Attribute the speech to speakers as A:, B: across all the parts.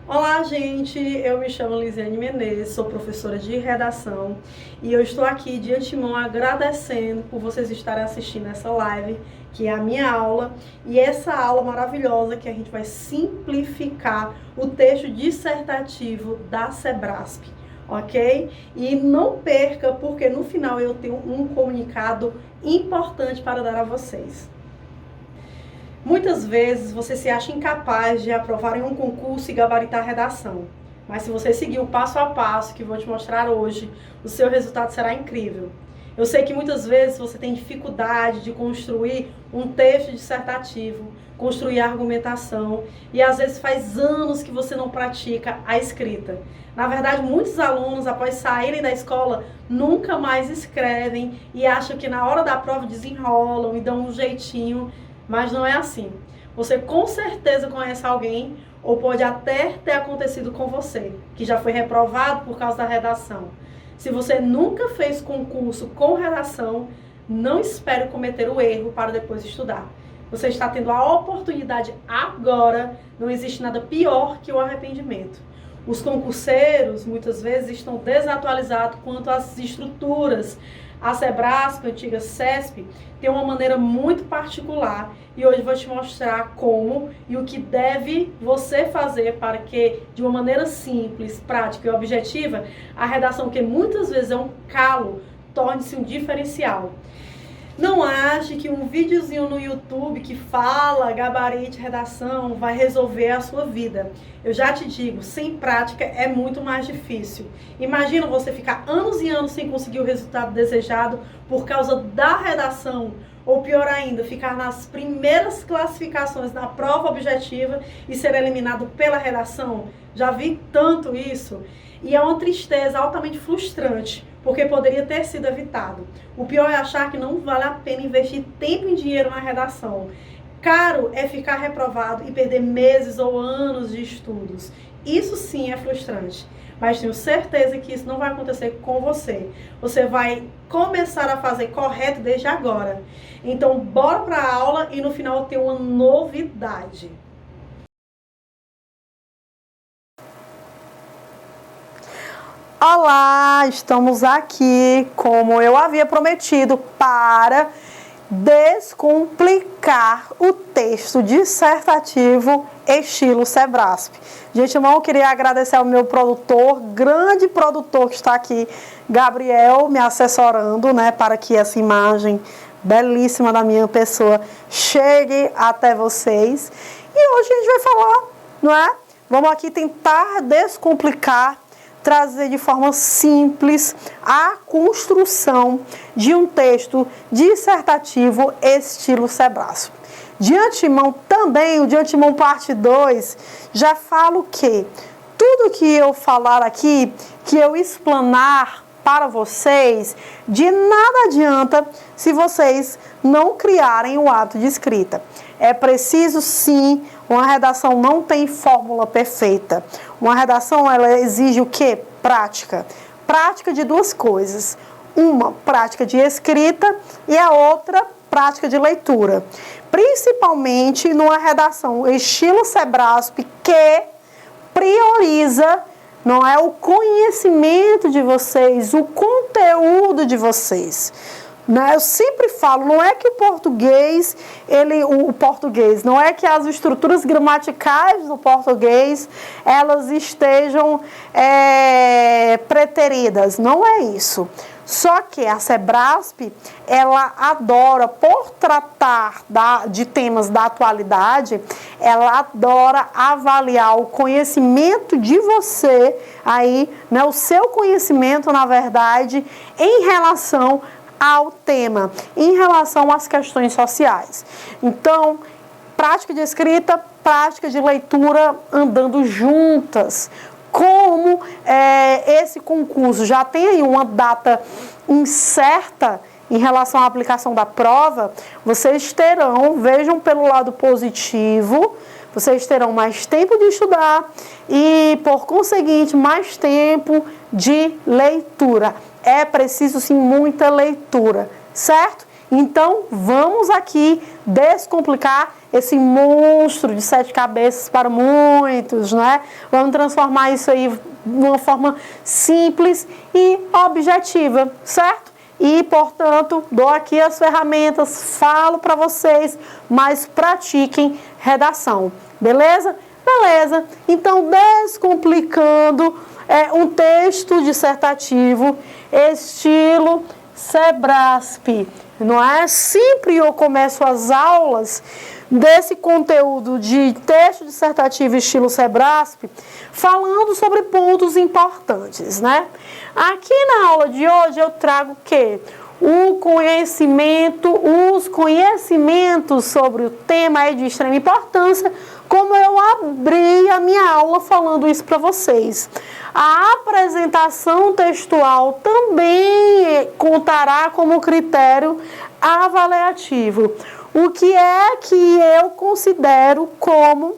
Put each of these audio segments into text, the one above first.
A: Olá, gente! Eu me chamo Lisiane Menezes, sou professora de redação e eu estou aqui de antemão agradecendo por vocês estarem assistindo essa live, que é a minha aula, e essa aula maravilhosa que a gente vai simplificar o texto dissertativo da Sebrasp, ok? E não perca, porque no final eu tenho um comunicado importante para dar a vocês. Muitas vezes você se acha incapaz de aprovar em um concurso e gabaritar a redação. Mas se você seguir o passo a passo que vou te mostrar hoje, o seu resultado será incrível. Eu sei que muitas vezes você tem dificuldade de construir um texto dissertativo, construir a argumentação, e às vezes faz anos que você não pratica a escrita. Na verdade, muitos alunos, após saírem da escola, nunca mais escrevem e acham que na hora da prova desenrolam e dão um jeitinho. Mas não é assim. Você com certeza conhece alguém, ou pode até ter acontecido com você, que já foi reprovado por causa da redação. Se você nunca fez concurso com redação, não espere cometer o erro para depois estudar. Você está tendo a oportunidade agora, não existe nada pior que o arrependimento. Os concurseiros, muitas vezes, estão desatualizados quanto às estruturas. A Sebrasp, a antiga CESP, tem uma maneira muito particular e hoje vou te mostrar como e o que deve você fazer para que, de uma maneira simples, prática e objetiva, a redação, que muitas vezes é um calo, torne-se um diferencial. Não ache que um videozinho no YouTube que fala gabarite redação vai resolver a sua vida. Eu já te digo, sem prática é muito mais difícil. Imagina você ficar anos e anos sem conseguir o resultado desejado por causa da redação. Ou pior ainda, ficar nas primeiras classificações na prova objetiva e ser eliminado pela redação. Já vi tanto isso. E é uma tristeza altamente frustrante, porque poderia ter sido evitado. O pior é achar que não vale a pena investir tempo e dinheiro na redação. Caro é ficar reprovado e perder meses ou anos de estudos. Isso sim é frustrante, mas tenho certeza que isso não vai acontecer com você. Você vai começar a fazer correto desde agora. Então, bora para a aula e no final tem uma novidade. Olá, estamos aqui, como eu havia prometido, para descomplicar o texto dissertativo estilo Sebrasp. Gente, eu queria agradecer ao meu produtor, grande produtor que está aqui, Gabriel, me assessorando, né, para que essa imagem belíssima da minha pessoa chegue até vocês. E hoje a gente vai falar, não é? Vamos aqui tentar descomplicar, trazer de forma simples a construção de um texto dissertativo estilo Sebrasp. De antemão também, o de antemão parte 2, já falo que tudo que eu falar aqui, que eu explanar para vocês, de nada adianta se vocês não criarem o ato de escrita. É preciso sim, uma redação não tem fórmula perfeita. Uma redação, ela exige o quê? Prática. Prática de duas coisas. Uma, prática de escrita e a outra, prática de leitura. Principalmente numa redação estilo Sebrasp, que prioriza, não é, o conhecimento de vocês, o conteúdo de vocês. Eu sempre falo, não é que o português, não é que as estruturas gramaticais do português, elas estejam preteridas, não é isso. Só que a Sebrasp, ela adora, por tratar de temas da atualidade, ela adora avaliar o conhecimento de você, aí, né, o seu conhecimento, na verdade, em relação ao tema, em relação às questões sociais. Então, prática de escrita, prática de leitura andando juntas. Como esse concurso já tem aí uma data incerta em relação à aplicação da prova, vocês terão, vejam pelo lado positivo, vocês terão mais tempo de estudar e, por conseguinte, mais tempo de leitura. É preciso, sim, muita leitura, certo? Então, vamos aqui descomplicar esse monstro de 7 cabeças para muitos, né? Vamos transformar isso aí de uma forma simples e objetiva, certo? E, portanto, dou aqui as ferramentas, falo para vocês, mas pratiquem redação, beleza? Beleza. Então, descomplicando um texto dissertativo, estilo Sebrasp, não é? Sempre eu começo as aulas desse conteúdo de texto dissertativo estilo Sebrasp falando sobre pontos importantes, né? Aqui na aula de hoje eu trago o quê? Os conhecimentos sobre o tema é de extrema importância, como eu abri a minha aula falando isso para vocês. A apresentação textual também contará como critério avaliativo. O que é que eu considero como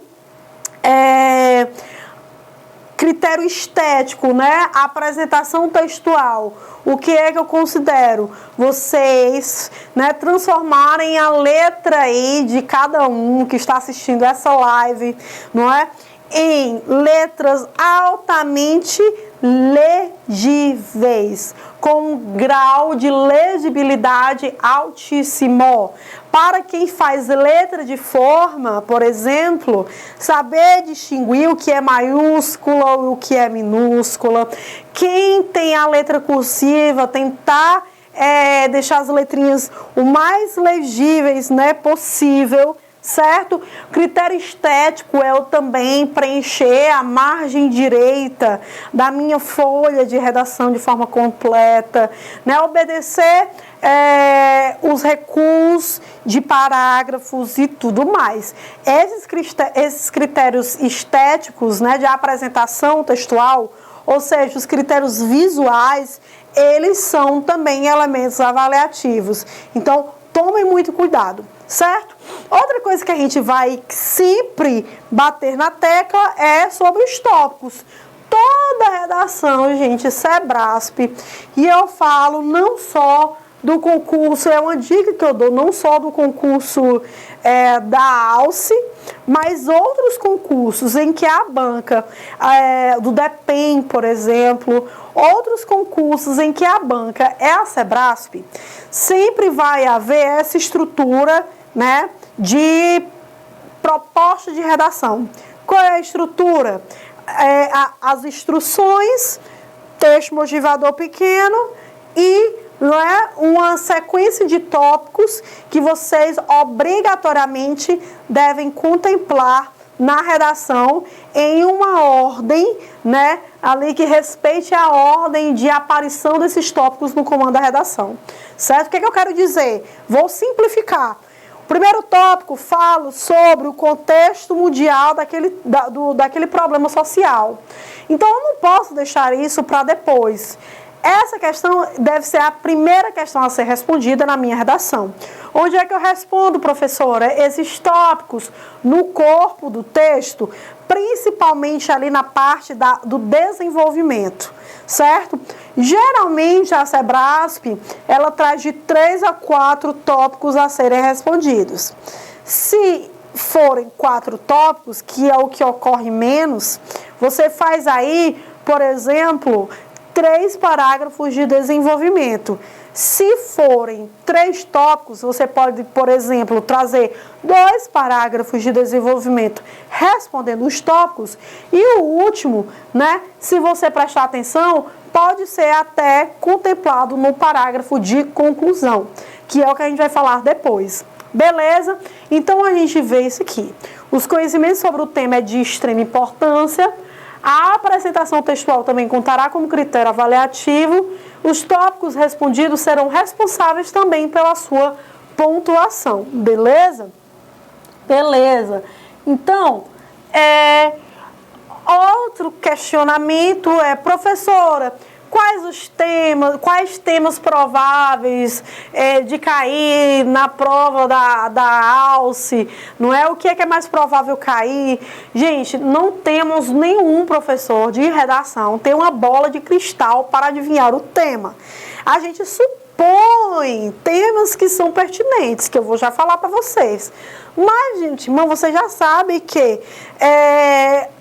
A: critério estético, né? A apresentação textual. O que é que eu considero? Vocês, né, transformarem a letra aí de cada um que está assistindo essa live, não é? Em letras altamente legíveis, com um grau de legibilidade altíssimo. Para quem faz letra de forma, por exemplo, saber distinguir o que é maiúscula e o que é minúscula. Quem tem a letra cursiva, tentar deixar as letrinhas o mais legíveis, né, possível, certo? Critério estético é eu também preencher a margem direita da minha folha de redação de forma completa, né? Obedecer os recuos de parágrafos e tudo mais. Esses critérios estéticos, né, de apresentação textual, ou seja, os critérios visuais, eles são também elementos avaliativos. Então, tomem muito cuidado, certo? Outra coisa que a gente vai sempre bater na tecla é sobre os tópicos. Toda redação, gente, Sebrasp, e eu falo não só do concurso, é uma dica que eu dou, não só do concurso da ALCE, mas outros concursos em que a banca, do DEPEN, por exemplo, outros concursos em que a banca é a Sebrasp, sempre vai haver essa estrutura, né, de proposta de redação. Qual é a estrutura? As instruções, texto motivador pequeno e uma sequência de tópicos que vocês obrigatoriamente devem contemplar na redação em uma ordem, né, ali que respeite a ordem de aparição desses tópicos no comando da redação, certo? O que eu quero dizer? Vou simplificar. O primeiro tópico, falo sobre o contexto mundial daquele problema social. Então, eu não posso deixar isso para depois. Essa questão deve ser a primeira questão a ser respondida na minha redação. Onde é que eu respondo, professora? Esses tópicos no corpo do texto, principalmente ali na parte do desenvolvimento, certo? Geralmente a Sebrasp, ela traz de 3 a 4 tópicos a serem respondidos. Se forem 4 tópicos, que é o que ocorre menos, você faz aí, por exemplo, 3 parágrafos de desenvolvimento. Se forem 3 tópicos, você pode, por exemplo, trazer 2 parágrafos de desenvolvimento respondendo os tópicos. E o último, né, se você prestar atenção, pode ser até contemplado no parágrafo de conclusão, que é o que a gente vai falar depois. Beleza? Então, a gente vê isso aqui. Os conhecimentos sobre o tema é de extrema importância. A apresentação textual também contará como critério avaliativo. Os tópicos respondidos serão responsáveis também pela sua pontuação. Beleza? Beleza. Então, outro questionamento é, professora, quais temas prováveis de cair na prova da ALCE, não é? O que é mais provável cair? Gente, não temos nenhum professor de redação tem uma bola de cristal para adivinhar o tema. A gente supõe propõe temas que são pertinentes, que eu vou já falar para vocês. Mas, gente, você já sabe que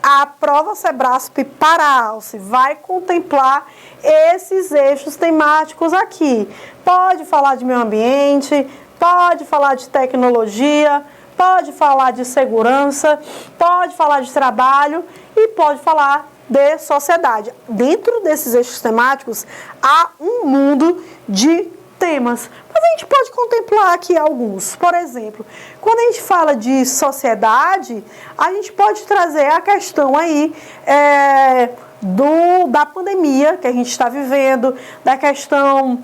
A: a prova Sebrasp para a ALCE vai contemplar esses eixos temáticos aqui. Pode falar de meio ambiente, pode falar de tecnologia, pode falar de segurança, pode falar de trabalho e pode falar de sociedade. Dentro desses eixos temáticos, há um mundo de temas. Mas a gente pode contemplar aqui alguns. Por exemplo, quando a gente fala de sociedade, a gente pode trazer a questão aí da pandemia que a gente está vivendo, da questão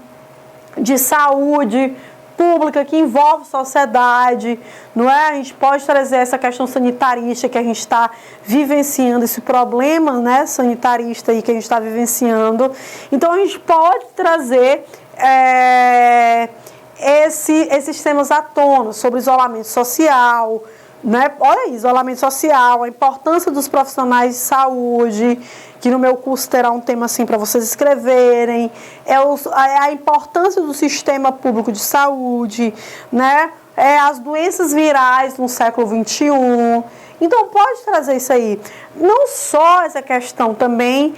A: de saúde pública que envolve sociedade, não é? A gente pode trazer essa questão sanitarista que a gente está vivenciando, esse problema, né, sanitarista aí que a gente está vivenciando. Então, a gente pode trazer esses temas à tona sobre isolamento social, né? Olha aí, isolamento social, a importância dos profissionais de saúde, que no meu curso terá um tema assim para vocês escreverem, a importância do sistema público de saúde, né? As doenças virais no século XXI. Então, pode trazer isso aí. Não só essa questão também,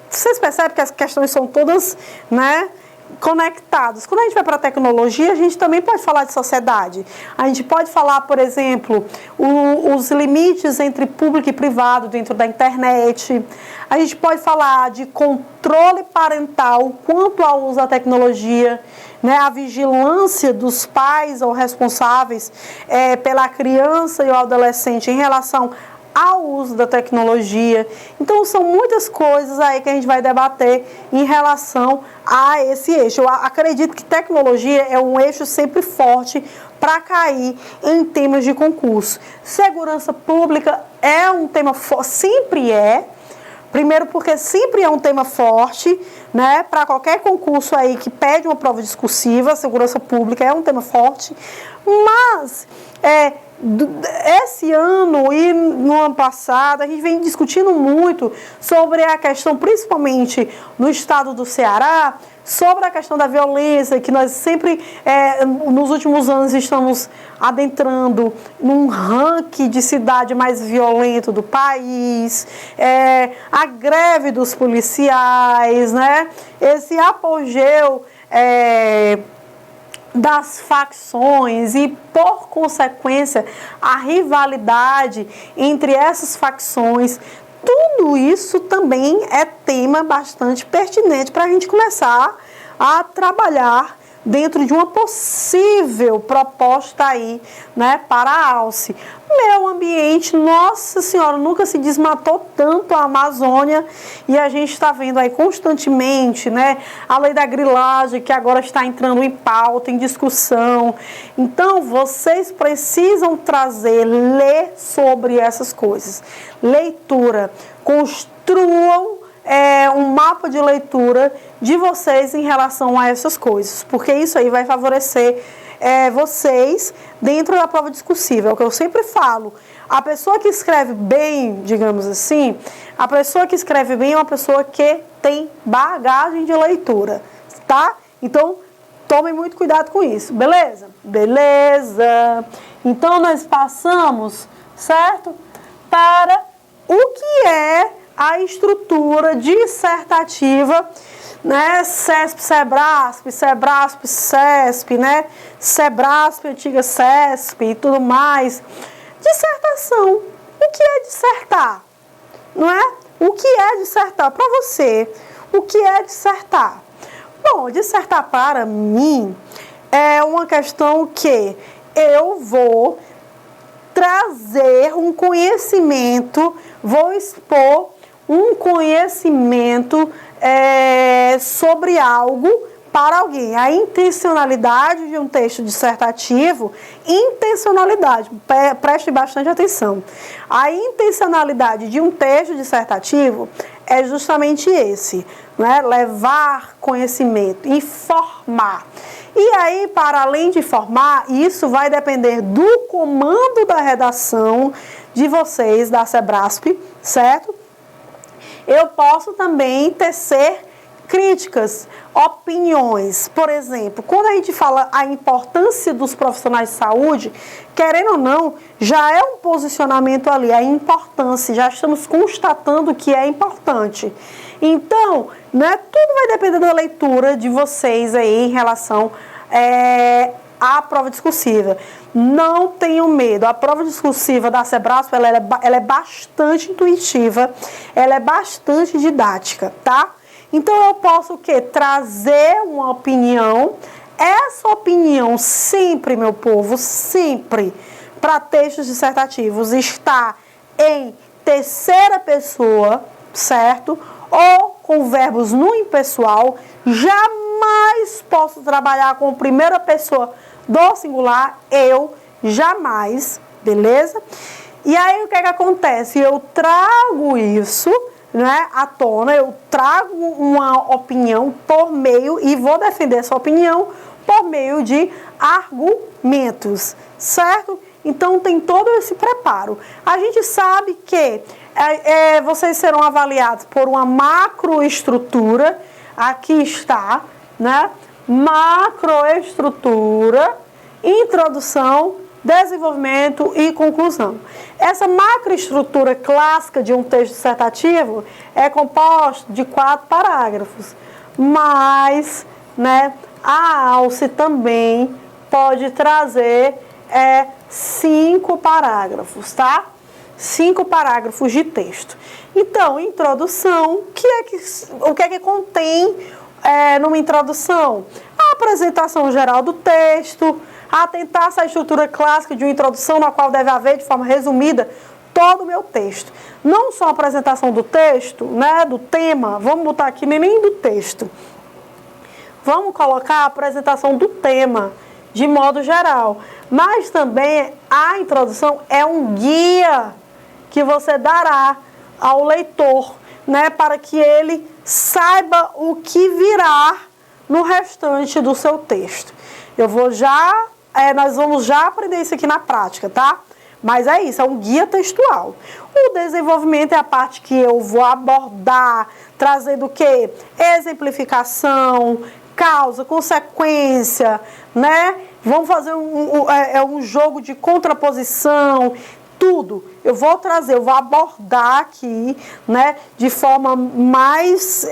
A: vocês percebem que as questões são todas, né, conectados. Quando a gente vai para a tecnologia, a gente também pode falar de sociedade. A gente pode falar, por exemplo, os limites entre público e privado dentro da internet. A gente pode falar de controle parental quanto ao uso da tecnologia, né, a vigilância dos pais ou responsáveis pela criança e o adolescente em relação ao uso da tecnologia. Então, são muitas coisas aí que a gente vai debater em relação a esse eixo. Eu acredito que tecnologia é um eixo sempre forte para cair em temas de concurso. Segurança pública é um tema forte, sempre é. Primeiro porque sempre é um tema forte, né? Para qualquer concurso aí que pede uma prova discursiva, segurança pública é um tema forte. Mas esse ano e no ano passado, a gente vem discutindo muito sobre a questão, principalmente no estado do Ceará, sobre a questão da violência, que nós sempre, nos últimos anos, estamos adentrando num ranking de cidade mais violento do país, a greve dos policiais, né? Esse apogeu das facções e, por consequência, a rivalidade entre essas facções. Tudo isso também é tema bastante pertinente para a gente começar a trabalhar dentro de uma possível proposta aí, né, para a ALCE. Meio ambiente, nossa senhora, nunca se desmatou tanto a Amazônia e a gente está vendo aí constantemente, né, a lei da grilagem que agora está entrando em pauta, em discussão. Então, vocês precisam ler sobre essas coisas. Leitura, construam um mapa de leitura de vocês em relação a essas coisas, porque isso aí vai favorecer vocês dentro da prova discursiva. É o que eu sempre falo. A pessoa que escreve bem, digamos assim, a pessoa que escreve bem é uma pessoa que tem bagagem de leitura, tá? Então, tomem muito cuidado com isso, beleza? Beleza. Então, nós passamos, certo? Para o que é a estrutura dissertativa, né? CESP, Sebrasp, Sebrasp, CESP, né? Sebrasp, antiga CESP e tudo mais. Dissertação. O que é dissertar? Não é? O que é dissertar para você? O que é dissertar? Bom, dissertar para mim é uma questão que eu vou trazer um conhecimento, vou expor um conhecimento sobre algo para alguém. A intencionalidade de um texto dissertativo, preste bastante atenção. A intencionalidade de um texto dissertativo é justamente esse, né? Levar conhecimento, informar. E aí, para além de informar, isso vai depender do comando da redação de vocês, da Sebrasp, certo? Eu posso também tecer críticas, opiniões. Por exemplo, quando a gente fala a importância dos profissionais de saúde, querendo ou não, já é um posicionamento ali, a importância, já estamos constatando que é importante. Então, né, tudo vai depender da leitura de vocês aí em relação à prova discursiva. Não tenham medo, a prova discursiva da Sebrasp, ela é bastante intuitiva, ela é bastante didática, tá? Então eu posso o quê? Trazer uma opinião, essa opinião sempre, meu povo, sempre, para textos dissertativos, está em terceira pessoa, certo? Ou com verbos no impessoal. Jamais posso trabalhar com primeira pessoa do singular, eu, jamais, beleza? E aí o que é que acontece? Eu trago isso, né, à tona, eu trago uma opinião por meio, e vou defender essa opinião por meio de argumentos, certo? Então tem todo esse preparo. A gente sabe que vocês serão avaliados por uma macroestrutura, aqui está, né? Macroestrutura, introdução, desenvolvimento e conclusão. Essa macroestrutura clássica de um texto dissertativo é composta de 4 parágrafos, mas, né, a ALCE também pode trazer 5 parágrafos, tá? 5 parágrafos de texto. Então, introdução, o que é que contém numa introdução? A apresentação geral do texto, atentar-se à estrutura clássica de uma introdução, na qual deve haver, de forma resumida, todo o meu texto. Não só a apresentação do texto, né, do tema, vamos botar aqui nem do texto. Vamos colocar a apresentação do tema, de modo geral. Mas também a introdução é um guia que você dará ao leitor, né, para que ele saiba o que virá no restante do seu texto. Nós vamos já aprender isso aqui na prática, tá? Mas é isso, é um guia textual. O desenvolvimento é a parte que eu vou abordar, trazendo o quê? Exemplificação, causa, consequência, né? Vamos fazer um jogo de contraposição, tudo. Eu vou abordar aqui, né, de forma mais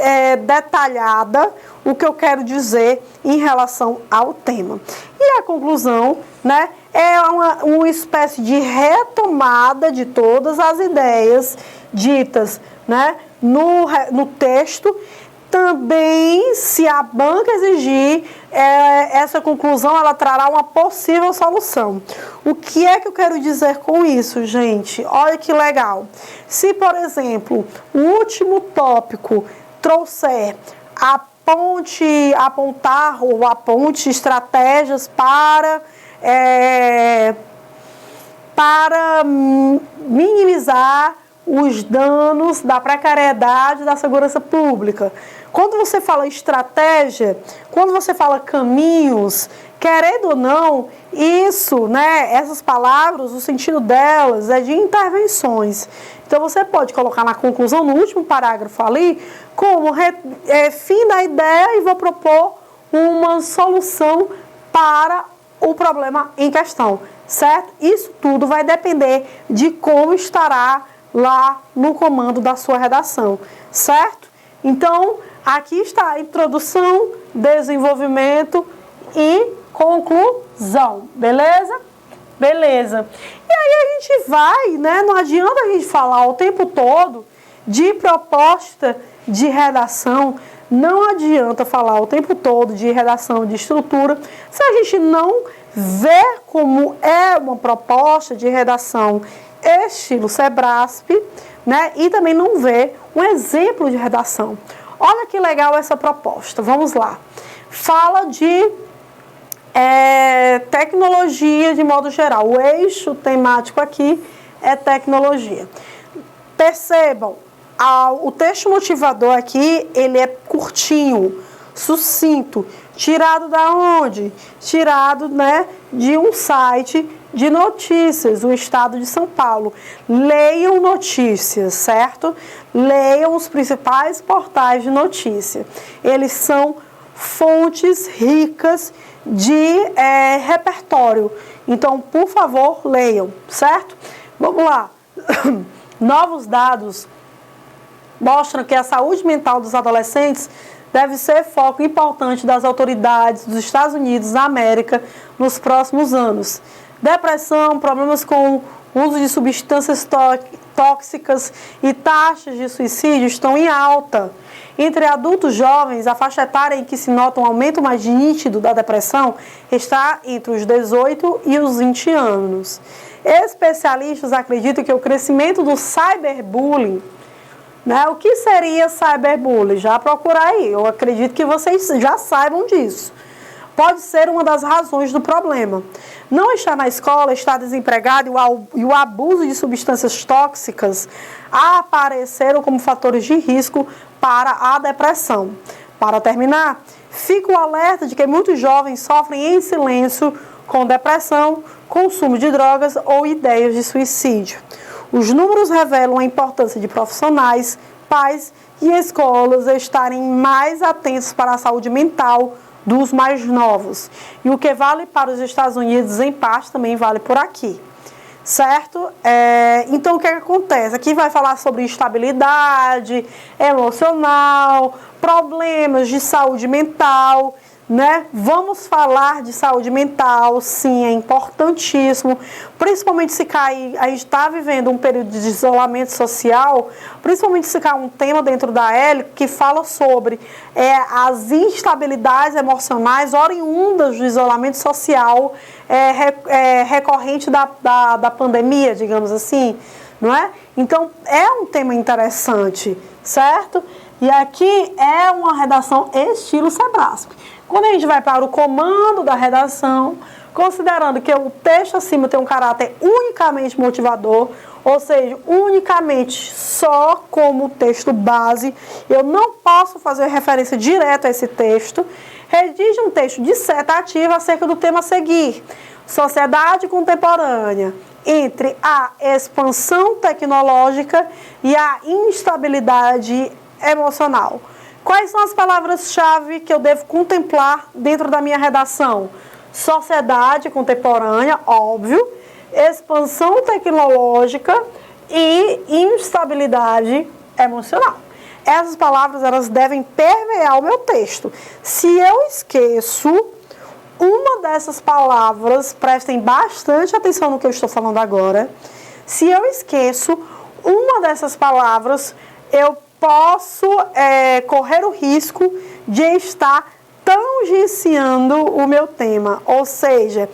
A: detalhada o que eu quero dizer em relação ao tema. E a conclusão, né, é uma espécie de retomada de todas as ideias ditas, né, no texto. Também, se a banca exigir, essa conclusão ela trará uma possível solução. O que é que eu quero dizer com isso, gente? Olha que legal. Se, por exemplo, o último tópico trouxer aponte estratégias para minimizar os danos da precariedade da segurança pública. Quando você fala estratégia, quando você fala caminhos, querendo ou não, isso, né, essas palavras, o sentido delas é de intervenções. Então você pode colocar na conclusão, no último parágrafo ali, como fim da ideia e vou propor uma solução para o problema em questão, certo? Isso tudo vai depender de como estará lá no comando da sua redação, certo? Então, aqui está a introdução, desenvolvimento e conclusão, beleza? Beleza. E aí a gente vai, né? Não adianta a gente falar o tempo todo de proposta de redação, não adianta falar o tempo todo de redação, de estrutura, se a gente não ver como é uma proposta de redação estilo Sebrasp, né? E também não ver um exemplo de redação. Olha que legal essa proposta, vamos lá. Fala de tecnologia de modo geral. O eixo temático aqui é tecnologia. Percebam, o texto motivador aqui, ele é curtinho, sucinto. Tirado da onde? Tirado, né, de um site de Notícias, o estado de São Paulo. Leiam notícias, certo? Leiam os principais portais de notícia. Eles são fontes ricas de repertório. Então, por favor, leiam, certo? Vamos lá. Novos dados mostram que a saúde mental dos adolescentes deve ser foco importante das autoridades dos Estados Unidos da América nos próximos anos. Depressão, problemas com o uso de substâncias tóxicas e taxas de suicídio estão em alta. Entre adultos jovens, a faixa etária em que se nota um aumento mais nítido da depressão está entre os 18 e os 20 anos. Especialistas acreditam que o crescimento do cyberbullying, o que seria cyberbullying? Já procura aí, eu acredito que vocês já saibam disso. Pode ser uma das razões do problema. Não estar na escola, estar desempregado e o abuso de substâncias tóxicas apareceram como fatores de risco para a depressão. Para terminar, fica o alerta de que muitos jovens sofrem em silêncio com depressão, consumo de drogas ou ideias de suicídio. Os números revelam a importância de profissionais, pais e escolas estarem mais atentos para a saúde mental dos mais novos. E o que vale para os Estados Unidos, em parte, também vale por aqui. Certo? Então, o que acontece? Aqui vai falar sobre instabilidade emocional, problemas de saúde mental, Vamos falar de saúde mental, sim, é importantíssimo, principalmente se cair, a gente está vivendo um período de isolamento social, principalmente se cair um tema dentro da ELE que fala sobre as instabilidades emocionais oriundas do isolamento social recorrente da pandemia, digamos assim, não é? Então, é um tema interessante, certo? E aqui é uma redação estilo Sebrasp. Quando a gente vai para o comando da redação, considerando que o texto acima tem um caráter unicamente motivador, ou seja, unicamente só como texto base, eu não posso fazer referência direta a esse texto, redige um texto dissertativo acerca do tema a seguir: sociedade contemporânea, entre a expansão tecnológica e a instabilidade emocional. Quais são as palavras-chave que eu devo contemplar dentro da minha redação? Sociedade contemporânea, óbvio, expansão tecnológica e instabilidade emocional. Essas palavras, elas devem permear o meu texto. Se eu esqueço uma dessas palavras, prestem bastante atenção no que eu estou falando agora. Se eu esqueço uma dessas palavras, eu posso correr o risco de estar tangenciando o meu tema. Ou seja,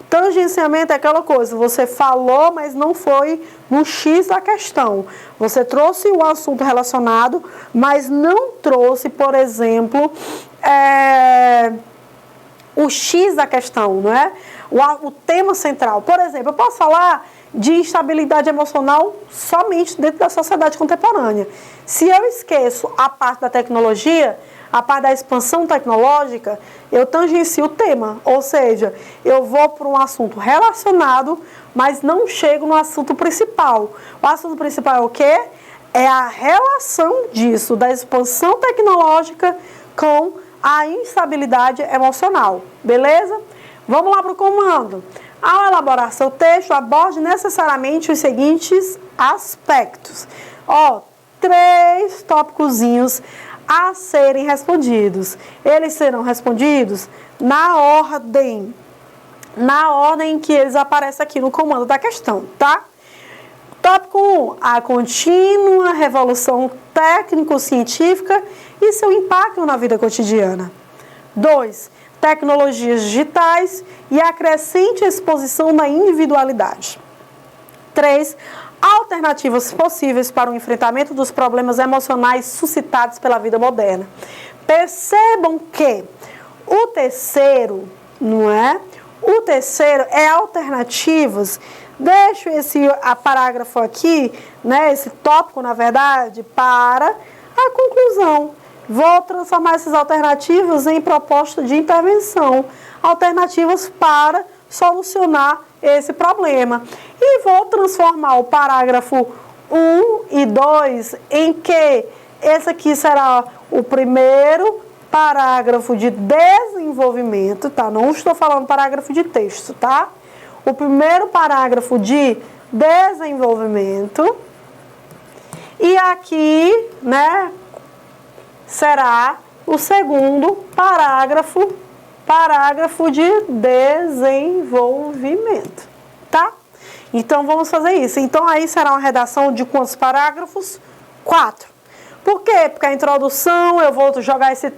A: tangenciamento é aquela coisa, você falou, mas não foi no X da questão. Você trouxe o assunto relacionado, mas não trouxe, por exemplo, o X da questão, não é? O tema central. Por exemplo, eu posso falar de instabilidade emocional somente dentro da sociedade contemporânea. Se eu esqueço a parte da tecnologia, a parte da expansão tecnológica, eu tangencio o tema. Ou seja, eu vou para um assunto relacionado, mas não chego no assunto principal. O assunto principal é o quê? É a relação disso, da expansão tecnológica com a instabilidade emocional. Beleza? Vamos lá para o comando. Ao elaborar seu texto, aborde necessariamente os seguintes aspectos. 3 tópicozinhos a serem respondidos. Eles serão respondidos na ordem que eles aparecem aqui no comando da questão, tá? Tópico 1, a contínua revolução técnico-científica e seu impacto na vida cotidiana. 2, tecnologias digitais e a crescente exposição da individualidade. 3, alternativas possíveis para o enfrentamento dos problemas emocionais suscitados pela vida moderna. Percebam que o terceiro, não é? O terceiro é alternativas. Deixo esse parágrafo aqui, esse tópico, na verdade, para a conclusão. Vou transformar essas alternativas em proposta de intervenção. Alternativas para solucionar esse problema. E vou transformar o parágrafo 1 e 2 em que esse aqui será o primeiro parágrafo de desenvolvimento, tá? Não estou falando parágrafo de texto, tá? O primeiro parágrafo de desenvolvimento. E aqui, né, será o segundo parágrafo de desenvolvimento, tá? Então, vamos fazer isso. Então, aí será uma redação de quantos parágrafos? 4. Por quê? Porque a introdução, eu vou jogar esse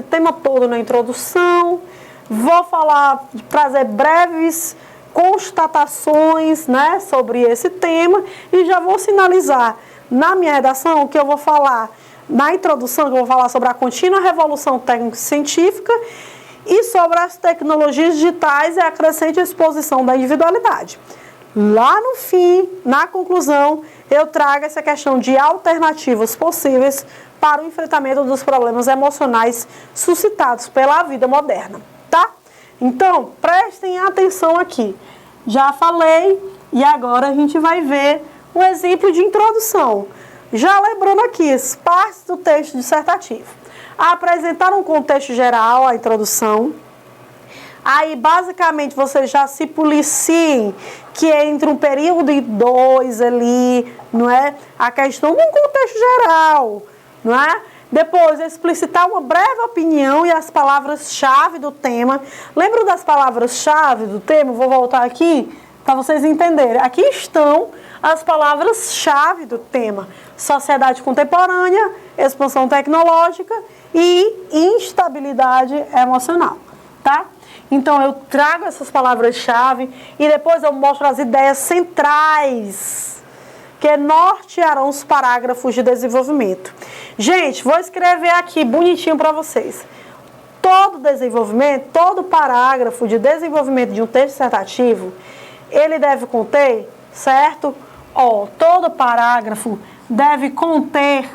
A: tema todo na introdução, vou trazer breves constatações, né, sobre esse tema e já vou sinalizar na minha redação que eu vou falar, na introdução, que eu vou falar sobre a contínua revolução técnico-científica e sobre as tecnologias digitais e a crescente exposição da individualidade. Lá no fim, na conclusão, eu trago essa questão de alternativas possíveis para o enfrentamento dos problemas emocionais suscitados pela vida moderna, tá? Então, prestem atenção aqui. Já falei e agora a gente vai ver um exemplo de introdução. Já lembrando aqui as partes do texto dissertativo. Apresentar um contexto geral, a introdução. Aí, basicamente, vocês já se policiem que entre um período e 2 ali, não é? A questão de um contexto geral, não é? Depois, explicitar uma breve opinião e as palavras-chave do tema. Lembram das palavras-chave do tema? Vou voltar aqui para vocês entenderem. Aqui estão as palavras-chave do tema: sociedade contemporânea, expansão tecnológica e instabilidade emocional, tá? Então, eu trago essas palavras-chave e depois eu mostro as ideias centrais que nortearão os parágrafos de desenvolvimento. Gente, vou escrever aqui bonitinho para vocês. Todo desenvolvimento, todo parágrafo de desenvolvimento de um texto dissertativo, ele deve conter, certo? Todo parágrafo deve conter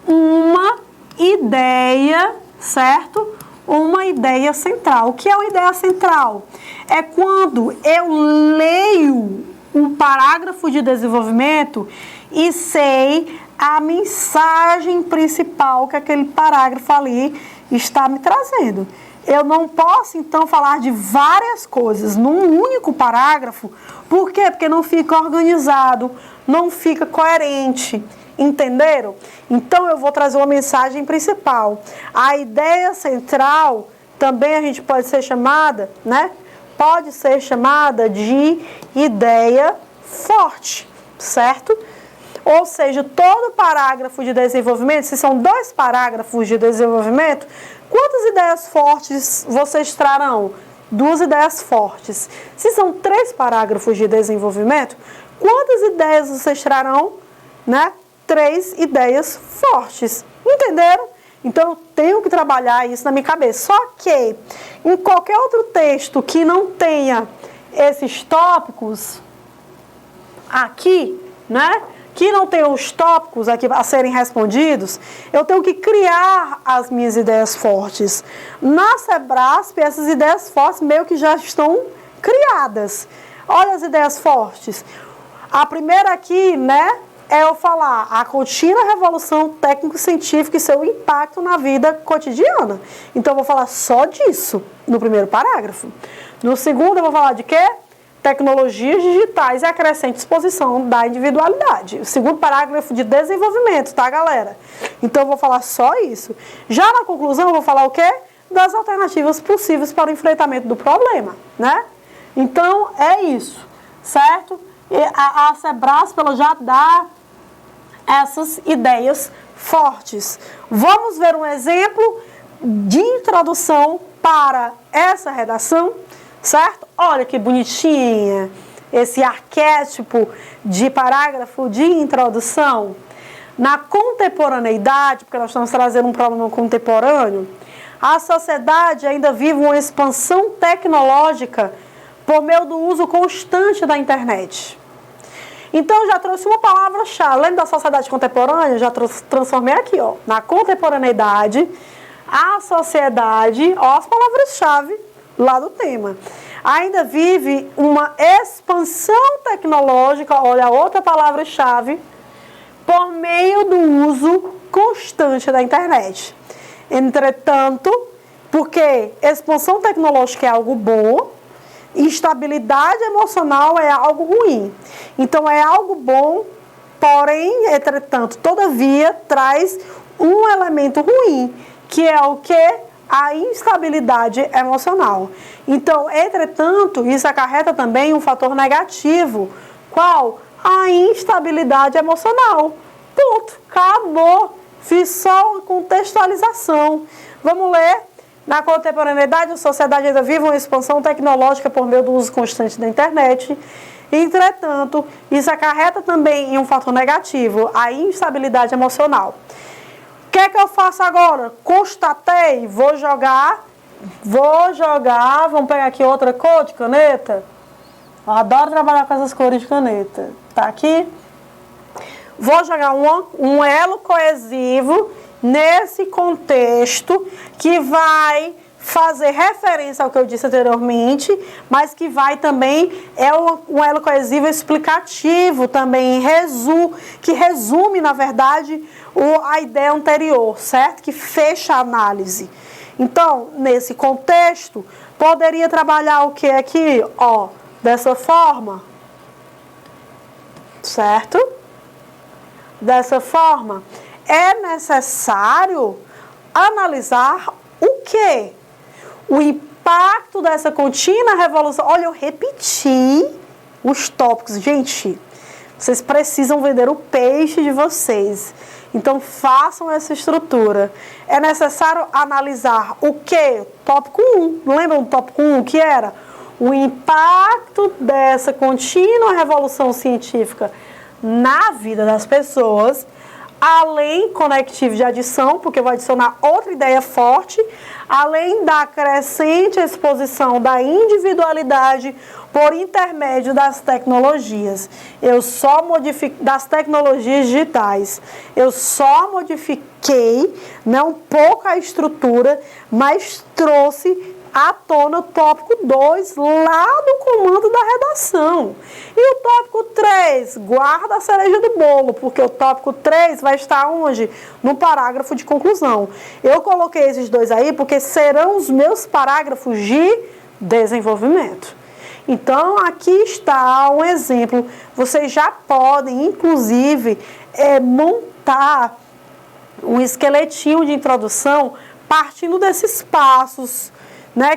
A: uma ideia, certo? Uma ideia central. O que é uma ideia central? É quando eu leio um parágrafo de desenvolvimento e sei a mensagem principal que aquele parágrafo ali está me trazendo. Eu não posso, então, falar de várias coisas num único parágrafo. Por quê? Porque não fica organizado, não fica coerente. Entenderam? Então, eu vou trazer uma mensagem principal. A ideia central também a gente pode ser chamada, né? Pode ser chamada de ideia forte, certo? Ou seja, todo parágrafo de desenvolvimento, se são 2 parágrafos de desenvolvimento, quantas ideias fortes vocês trarão? 2 ideias fortes. Se são 3 parágrafos de desenvolvimento, quantas ideias vocês trarão, né? 3 ideias fortes. Entenderam? Então, eu tenho que trabalhar isso na minha cabeça. Só que, em qualquer outro texto que não tenha esses tópicos aqui, né? Que não tenha os tópicos aqui a serem respondidos, eu tenho que criar as minhas ideias fortes. Na Sebrasp, essas ideias fortes meio que já estão criadas. Olha as ideias fortes. A primeira aqui, né? É eu falar a contínua revolução técnico-científica e seu impacto na vida cotidiana. Então, eu vou falar só disso no primeiro parágrafo. No segundo, eu vou falar de quê? Tecnologias digitais e a crescente exposição da individualidade. O segundo parágrafo de desenvolvimento, tá, galera? Então, eu vou falar só isso. Já na conclusão, eu vou falar o quê? Das alternativas possíveis para o enfrentamento do problema, né? Então, é isso, certo? E a Sebrasp, ela já dá essas ideias fortes. Vamos ver um exemplo de introdução para essa redação, certo? Olha que bonitinha esse arquétipo de parágrafo de introdução. Na contemporaneidade, porque nós estamos trazendo um problema contemporâneo, a sociedade ainda vive uma expansão tecnológica por meio do uso constante da internet. Então, eu já trouxe uma palavra-chave. Lembra da sociedade contemporânea? Eu já transformei aqui, ó. Na contemporaneidade, a sociedade, ó, as palavras-chave lá do tema. ainda vive uma expansão tecnológica, olha a outra palavra-chave, por meio do uso constante da internet. Entretanto, porque expansão tecnológica é algo bom, instabilidade emocional é algo ruim. Então é algo bom, porém, entretanto, todavia, traz um elemento ruim, que é o quê? A instabilidade emocional. Então, entretanto, isso acarreta também um fator negativo. Qual? A instabilidade emocional. Ponto. Acabou. Fiz só uma contextualização. Vamos ler. Na contemporaneidade, a sociedade ainda vive uma expansão tecnológica por meio do uso constante da internet. Entretanto, isso acarreta também em um fator negativo, a instabilidade emocional. O que é que eu faço agora? Constatei, vou jogar, vamos pegar aqui outra cor de caneta. Eu adoro trabalhar com essas cores de caneta. Tá aqui? Vou jogar um elo coesivo nesse contexto que vai fazer referência ao que eu disse anteriormente, mas que vai também, é um elo coesivo explicativo também, que resume, na verdade, a ideia anterior, certo? Que fecha a análise. Então, nesse contexto, poderia trabalhar o que aqui? Ó, dessa forma, certo? Dessa forma, é necessário analisar o quê? O impacto dessa contínua revolução. Olha, eu repeti os tópicos. Gente, vocês precisam vender o peixe de vocês. Então, façam essa estrutura. É necessário analisar o quê? Tópico 1. Lembram do tópico 1 que era? O impacto dessa contínua revolução científica na vida das pessoas, além conectivo de adição, porque vai adicionar outra ideia forte, além da crescente exposição da individualidade por intermédio das tecnologias. Das tecnologias digitais. Eu só modifiquei, um pouco a estrutura, mas trouxe à tona o tópico 2 lá do comando da redação. E o tópico 3, guarda a cereja do bolo, porque o tópico 3 vai estar onde? No parágrafo de conclusão. Eu coloquei esses dois aí porque serão os meus parágrafos de desenvolvimento. Então, aqui está um exemplo. Vocês já podem, inclusive, montar um esqueletinho de introdução partindo desses passos,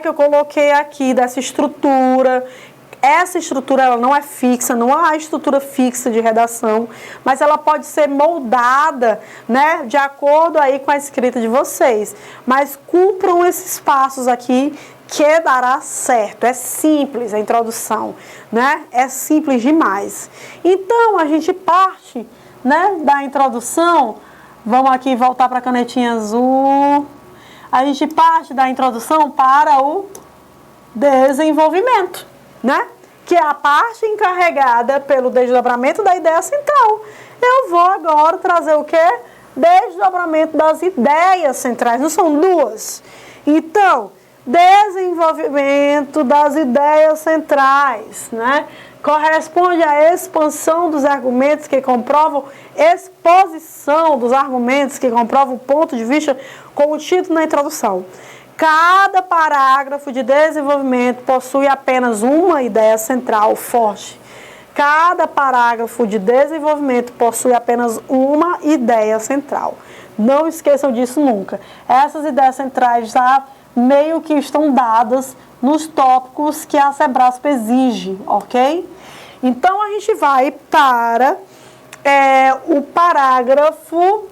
A: que eu coloquei aqui, dessa estrutura. Essa estrutura ela não é fixa, não há estrutura fixa de redação, mas ela pode ser moldada, de acordo aí com a escrita de vocês. Mas cumpram esses passos aqui que dará certo. É simples a introdução, É simples demais. Então, a gente parte, da introdução. Vamos aqui voltar para a canetinha azul. A gente parte da introdução para o desenvolvimento, que é a parte encarregada pelo desdobramento da ideia central. Eu vou agora trazer o quê? Desdobramento das ideias centrais, não são duas. Então, desenvolvimento das ideias centrais, corresponde à expansão dos argumentos que comprovam, exposição dos argumentos que comprovam o ponto de vista contido na introdução. Cada parágrafo de desenvolvimento possui apenas uma ideia central forte. Cada parágrafo de desenvolvimento possui apenas uma ideia central. Não esqueçam disso nunca. Essas ideias centrais já meio que estão dadas nos tópicos que a Sebrasp exige, ok? Então, a gente vai para o parágrafo...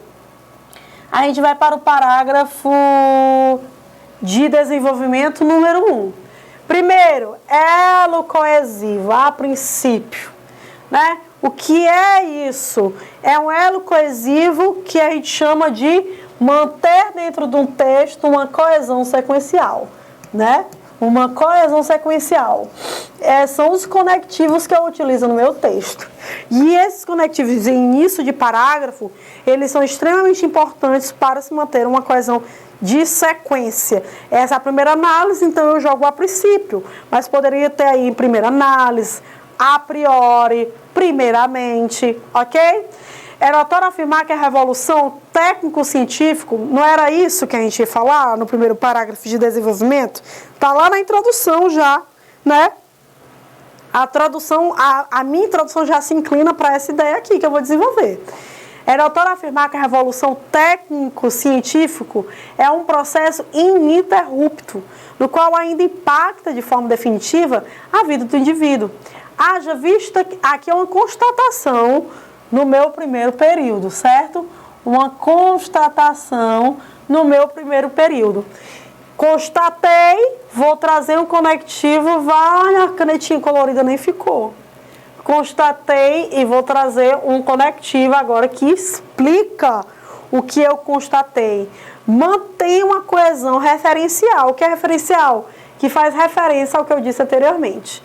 A: A gente vai para o parágrafo de desenvolvimento número 1. Primeiro, elo coesivo, a princípio, O que é isso? É um elo coesivo que a gente chama de manter dentro de um texto uma coesão sequencial, Uma coesão sequencial. São os conectivos que eu utilizo no meu texto. E esses conectivos em início de parágrafo, eles são extremamente importantes para se manter uma coesão de sequência. Essa é a primeira análise, então eu jogo a princípio, mas poderia ter aí em primeira análise, a priori, primeiramente, ok? Era autor afirmar que a revolução técnico-científico, não era isso que a gente ia falar no primeiro parágrafo de desenvolvimento? Está lá na introdução já, né? A minha introdução já se inclina para essa ideia aqui que eu vou desenvolver. Era autor afirmar que a revolução técnico-científico é um processo ininterrupto, no qual ainda impacta de forma definitiva a vida do indivíduo. Haja vista que aqui é uma constatação no meu primeiro período, certo? Uma constatação no meu primeiro período. Constatei, vou trazer um conectivo, vai, a canetinha colorida nem ficou. Constatei e vou trazer um conectivo agora que explica o que eu constatei. Mantém uma coesão referencial. O que é referencial? Que faz referência ao que eu disse anteriormente.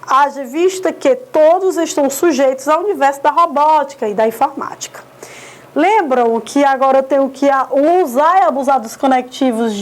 A: Haja vista que todos estão sujeitos ao universo da robótica e da informática. Lembram que agora eu tenho que usar e abusar dos conectivos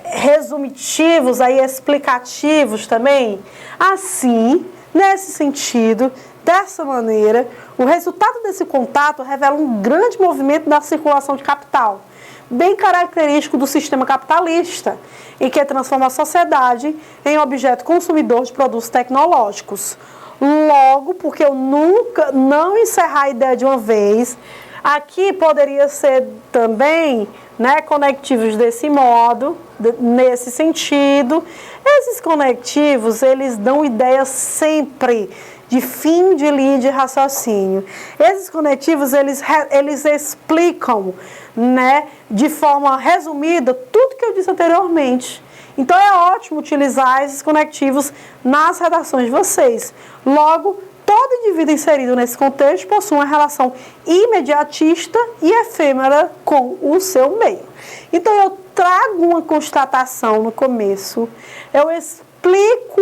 A: resumitivos, aí explicativos também? Assim, nesse sentido, dessa maneira, o resultado desse contato revela um grande movimento da circulação de capital, bem característico do sistema capitalista, e que transforma a sociedade em objeto consumidor de produtos tecnológicos. Logo, porque eu nunca não encerrar a ideia de uma vez, aqui poderia ser também, né, conectivos desse modo, nesse sentido. Esses conectivos, eles dão ideia sempre de fim de linha de raciocínio. Esses conectivos, eles explicam, né, de forma resumida tudo que eu disse anteriormente. Então é ótimo utilizar esses conectivos nas redações de vocês. Logo, todo indivíduo inserido nesse contexto possui uma relação imediatista e efêmera com o seu meio. Então eu trago uma constatação no começo, eu explico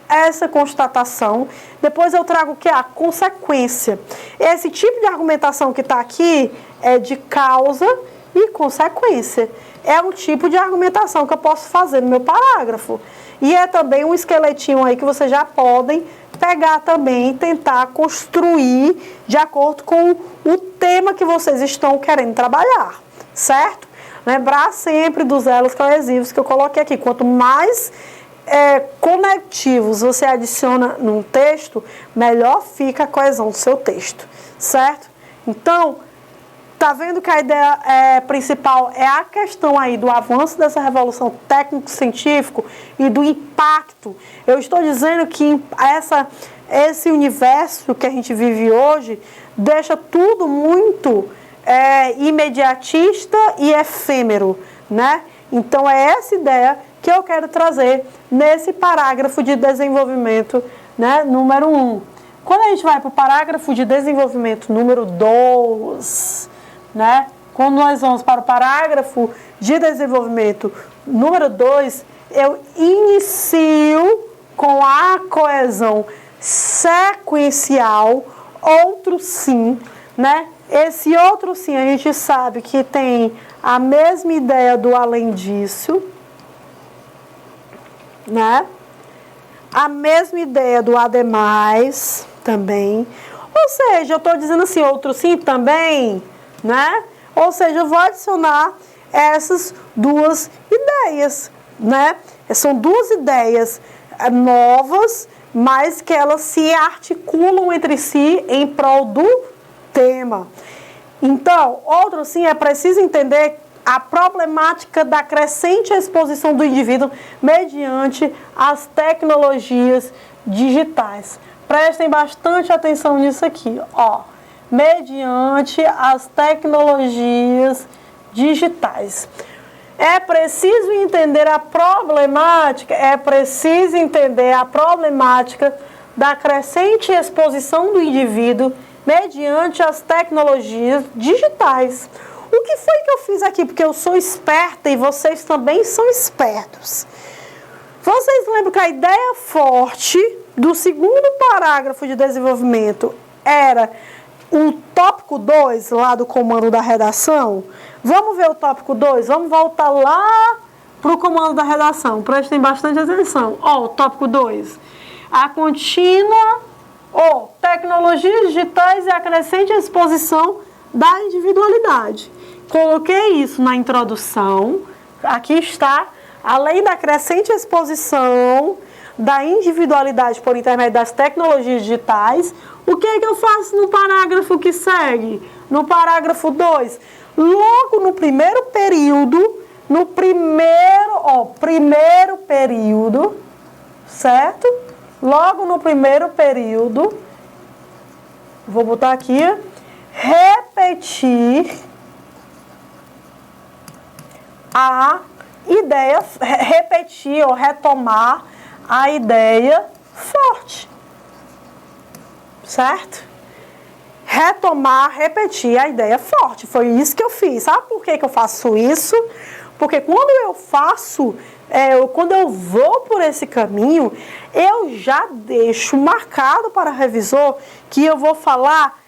A: essa constatação, depois eu trago o que é a consequência. Esse tipo de argumentação que está aqui é de causa e consequência. É um tipo de argumentação que eu posso fazer no meu parágrafo. E é também um esqueletinho aí que vocês já podem pegar também e tentar construir de acordo com o tema que vocês estão querendo trabalhar, certo? Lembrar sempre dos elos coesivos que eu coloquei aqui. Quanto mais conectivos você adiciona num texto, melhor fica a coesão do seu texto, certo? Então, tá vendo que a ideia principal é a questão aí do avanço dessa revolução técnico-científico e do impacto. Eu estou dizendo que esse universo que a gente vive hoje deixa tudo muito imediatista e efêmero, né? Então é essa ideia que eu quero trazer nesse parágrafo de desenvolvimento, né, número 1. Quando a gente vai para o parágrafo de desenvolvimento número 2, né, quando nós vamos para o parágrafo de desenvolvimento número 2, eu inicio com a coesão sequencial, outro sim, né? Esse outro sim a gente sabe que tem a mesma ideia do além disso, né? A mesma ideia do ademais também. Ou seja, eu estou dizendo assim, outro sim também, né? Ou seja, eu vou adicionar essas duas ideias, né? São duas ideias novas, mas que elas se articulam entre si em prol do tema. Então, outro sim, é preciso entender a problemática da crescente exposição do indivíduo mediante as tecnologias digitais. Prestem bastante atenção nisso aqui, ó. Mediante as tecnologias digitais. É preciso entender a problemática, da crescente exposição do indivíduo mediante as tecnologias digitais. O que foi que eu fiz aqui? Porque eu sou esperta e vocês também são espertos. Vocês lembram que a ideia forte do segundo parágrafo de desenvolvimento era o tópico 2 lá do comando da redação? Vamos ver o tópico 2? Vamos voltar lá para o comando da redação. Prestem bastante atenção. Ó, o tópico 2. A contínua ou tecnologias digitais e a crescente exposição da individualidade. Coloquei isso na introdução. Aqui está. Além da crescente exposição da individualidade por intermédio das tecnologias digitais, o que é que eu faço no parágrafo que segue? No parágrafo 2. Logo no primeiro período, primeiro período, certo? Logo no primeiro período, vou botar aqui, repetir a ideia, repetir ou retomar a ideia forte, certo? Repetir a ideia forte, foi isso que eu fiz. Sabe por que eu faço isso? Porque quando eu faço, quando eu vou por esse caminho, eu já deixo marcado para o revisor que eu vou falar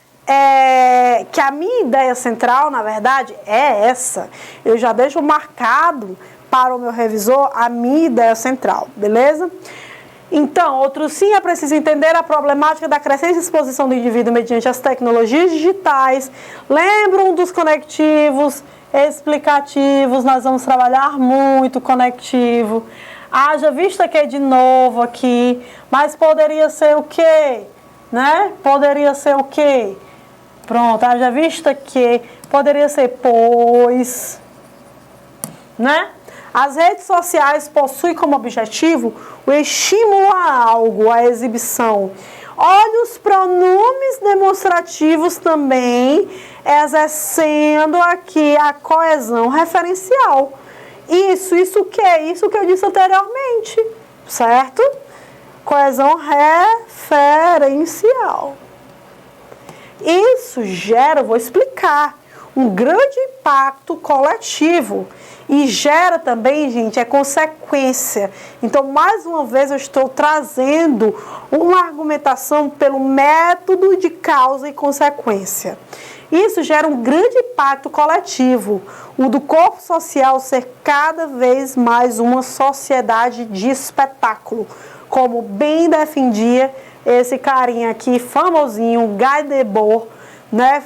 A: que a minha ideia central, na verdade, é essa. Eu já deixo marcado para o meu revisor a minha ideia central, beleza? Então, outro sim, é preciso entender a problemática da crescente exposição do indivíduo mediante as tecnologias digitais. Lembram dos conectivos explicativos? Nós vamos trabalhar muito conectivo. Haja vista que de novo aqui, mas poderia ser o quê? Né? Poderia ser o quê? Pronto, haja vista que poderia ser pois, né? As redes sociais possuem como objetivo o estímulo a algo, a exibição. Olha os pronomes demonstrativos também, exercendo aqui a coesão referencial. Isso o que é? Isso que eu disse anteriormente, certo? Coesão referencial. Isso gera, vou explicar, um grande impacto coletivo. E gera também, gente, consequência. Então, mais uma vez, eu estou trazendo uma argumentação pelo método de causa e consequência. Isso gera um grande impacto coletivo, o do corpo social ser cada vez mais uma sociedade de espetáculo, como bem defendia esse carinha aqui, famosinho, Guy Debord, né?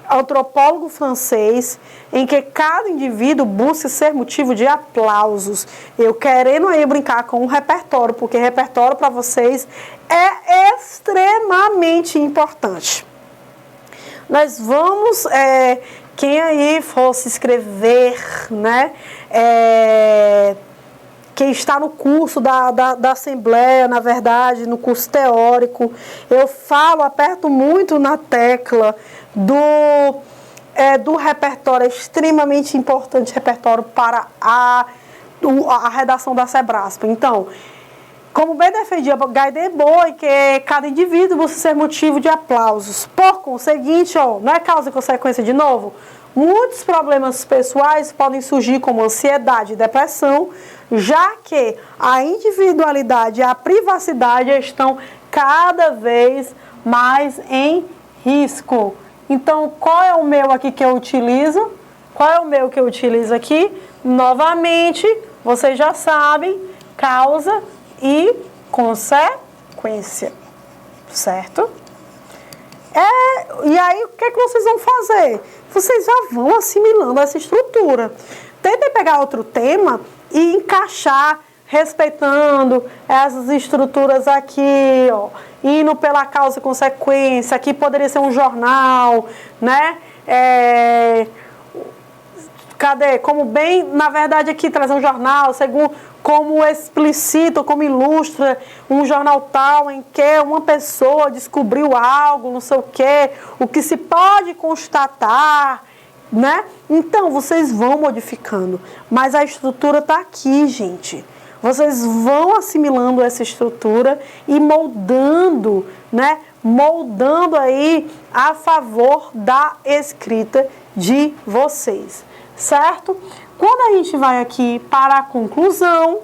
A: Antropólogo francês, em que cada indivíduo busca ser motivo de aplausos. Eu querendo aí brincar com o repertório, porque repertório para vocês é extremamente importante. Nós vamos, quem aí fosse escrever, né, quem está no curso da Assembleia, na verdade, no curso teórico, eu aperto muito na tecla do repertório, é extremamente importante repertório para a redação da Sebraspa. Então, como bem defendia Guy Debord, que cada indivíduo busca ser motivo de aplausos. Por conseguinte, não é causa e consequência de novo? Muitos problemas pessoais podem surgir como ansiedade e depressão, já que a individualidade e a privacidade estão cada vez mais em risco. Então, qual é o meu aqui que eu utilizo? Qual é o meu que eu utilizo aqui? Novamente, vocês já sabem, causa e consequência, certo? E aí, o que vocês vão fazer? Vocês já vão assimilando essa estrutura. Tentem pegar outro tema e encaixar, respeitando essas estruturas aqui, indo pela causa e consequência. Aqui poderia ser um jornal, né? Como bem, na verdade, aqui trazer um jornal, segundo como explicita, como ilustra um jornal tal em que uma pessoa descobriu algo, não sei o que se pode constatar, né? Então, vocês vão modificando, mas a estrutura está aqui, gente. Vocês vão assimilando essa estrutura e moldando, né? Moldando aí a favor da escrita de vocês, certo? Quando a gente vai aqui para a conclusão,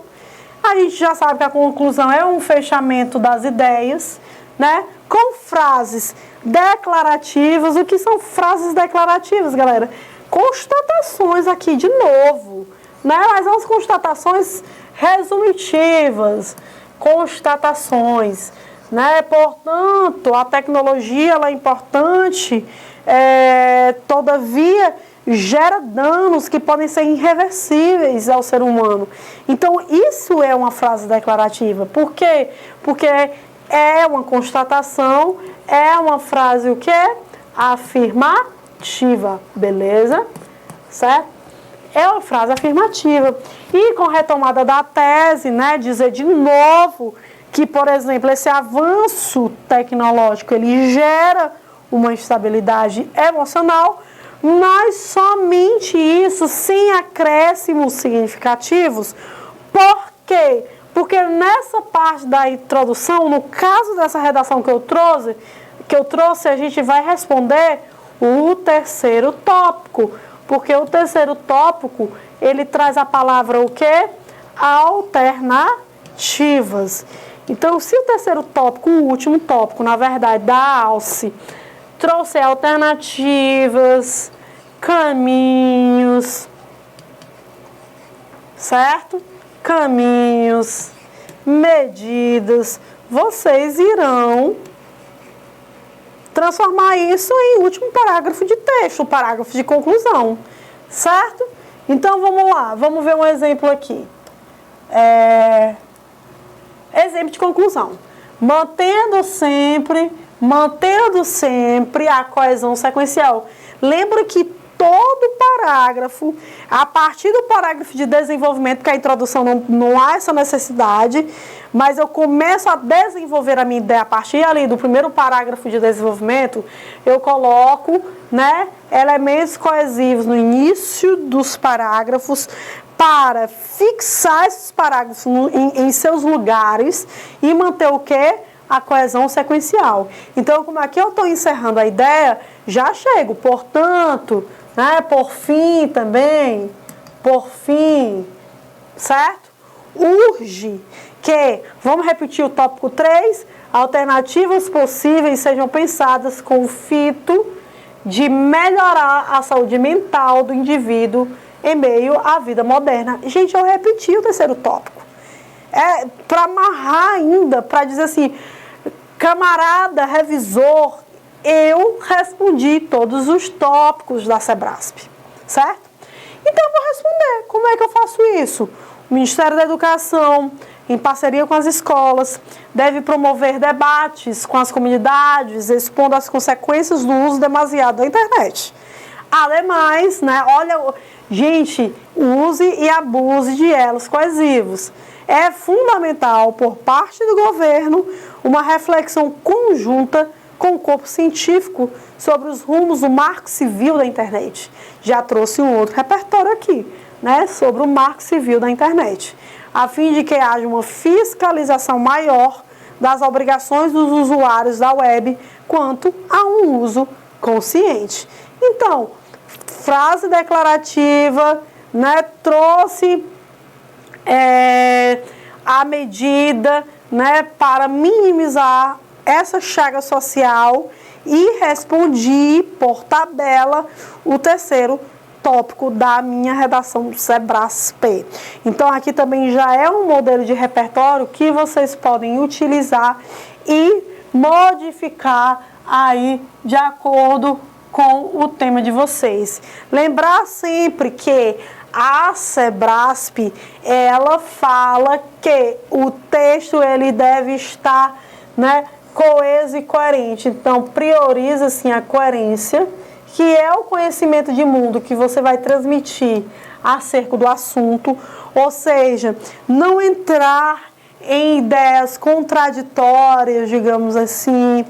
A: a gente já sabe que a conclusão é um fechamento das ideias, né? Com frases declarativas. O que são frases declarativas, galera? Constatações aqui, de novo, né? Mas são as constatações resumitivas, constatações, né? Portanto, a tecnologia ela é importante, todavia gera danos que podem ser irreversíveis ao ser humano. Então, isso é uma frase declarativa. Por quê? Porque é uma constatação, é uma frase o quê? Afirmativa, beleza? Certo? É uma frase afirmativa. E com a retomada da tese, né, dizer de novo que, por exemplo, esse avanço tecnológico, ele gera uma instabilidade emocional, mas somente isso, sem acréscimos significativos. Por quê? Porque nessa parte da introdução, no caso dessa redação que eu trouxe, a gente vai responder o terceiro tópico. Porque o terceiro tópico, ele traz a palavra o quê? Alternativas. Então, se o terceiro tópico, o último tópico, na verdade, da ALCE, trouxe alternativas, caminhos, certo? Caminhos, medidas, vocês irão transformar isso em último parágrafo de texto, parágrafo de conclusão, certo? Então, vamos lá, vamos ver um exemplo aqui. Exemplo de conclusão. Mantendo sempre a coesão sequencial. Lembra que todo parágrafo, a partir do parágrafo de desenvolvimento, porque a introdução não há essa necessidade, mas eu começo a desenvolver a minha ideia a partir ali do primeiro parágrafo de desenvolvimento, eu coloco, né, elementos coesivos no início dos parágrafos para fixar esses parágrafos em seus lugares e manter o quê? A coesão sequencial. Então, como aqui eu estou encerrando a ideia, já chego, portanto, né, por fim também, por fim, certo? Urge que, vamos repetir o tópico 3, alternativas possíveis sejam pensadas com o fito de melhorar a saúde mental do indivíduo em meio à vida moderna. Gente, eu repeti o terceiro tópico. Para amarrar ainda, para dizer assim, camarada revisor, eu respondi todos os tópicos da SEBRASP, certo? Então, eu vou responder. Como é que eu faço isso? O Ministério da Educação, em parceria com as escolas, deve promover debates com as comunidades, expondo as consequências do uso demasiado da internet. Ademais, né, olha, gente, use e abuse de elos coesivos. É fundamental, por parte do governo, uma reflexão conjunta com o corpo científico sobre os rumos do marco civil da internet. Já trouxe um outro repertório aqui, né, sobre o marco civil da internet, a fim de que haja uma fiscalização maior das obrigações dos usuários da web quanto a um uso consciente. Então, frase declarativa, né, trouxe a medida, né, para minimizar essa chaga social e respondi por tabela o terceiro tópico da minha redação do SEBRASP. Então, aqui também já é um modelo de repertório que vocês podem utilizar e modificar aí de acordo com o tema de vocês. Lembrar sempre que a SEBRASP, ela fala que o texto ele deve estar, né, coeso e coerente. Então, prioriza assim a coerência, que é o conhecimento de mundo que você vai transmitir acerca do assunto, ou seja, não entrar em ideias contraditórias, digamos assim,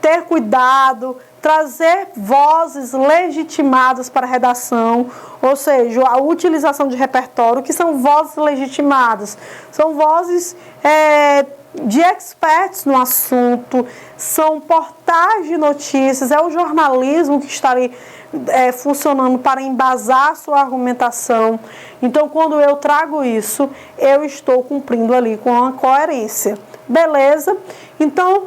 A: ter cuidado, trazer vozes legitimadas para a redação, ou seja, a utilização de repertório, que são vozes legitimadas, são vozes de experts no assunto, são portais de notícias, é o jornalismo que está ali funcionando para embasar sua argumentação. Então, quando eu trago isso, eu estou cumprindo ali com a coerência. Beleza? Então,